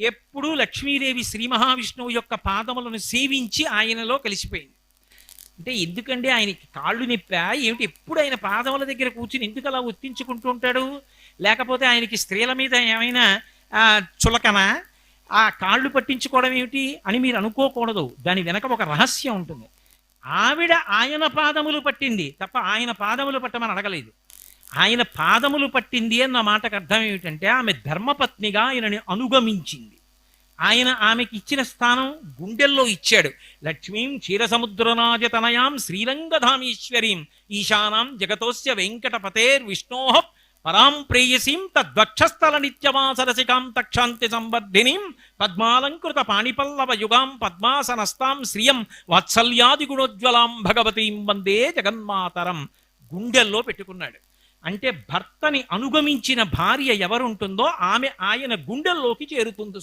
ఎప్పుడూ లక్ష్మీదేవి శ్రీ మహావిష్ణువు యొక్క పాదములను సేవించి ఆయనలో కలిసిపోయింది. అంటే ఎందుకంటే ఆయనకి కాళ్ళు నొప్పా ఏమిటి? ఎప్పుడు ఆయన పాదముల దగ్గర కూర్చుని ఎందుకు అలా ఒత్తించుకుంటూ ఉంటాడు? లేకపోతే ఆయనకి స్త్రీల మీద ఏమైనా చులకనా? ఆ కాళ్ళు పట్టించుకోవడం ఏమిటి అని మీరు అనుకోకూడదు. దాని వెనక ఒక రహస్యం ఉంటుంది. ఆవిడ ఆయన పాదములు పట్టింది తప్ప ఆయన పాదములు పట్టమని అడగలేదు. ఆయన పాదములు పట్టింది అన్న మాటకు అర్థం ఏమిటంటే ఆమె ధర్మపత్నిగా ఆయనని అనుగమించింది. ఆయన ఆమెకి ఇచ్చిన స్థానం గుండెల్లో ఇచ్చాడు. లక్ష్మీం క్షీరసముద్రనాజతనయాం శ్రీరంగధామీశ్వరీం ఈశానాం జగతోస్య వెంకటపతేర్ విష్ణోః పరాం ప్రేయసీం తద్వక్షస్థల నిత్యమాసరసికాం తక్షాంతి సంవర్ధినీం పద్మాలంకృత పాణిపల్లవ యుగాం పద్మాసనస్తాం శ్రియం వాత్సల్యాది గుణోజ్వలాం భగవతీం వందే జగన్మాతరం గుండెల్లో పెట్టుకున్నాడు. అంటే భర్తని అనుగమించిన భార్య ఎవరుంటుందో ఆమె ఆయన గుండెల్లోకి చేరుతుంది.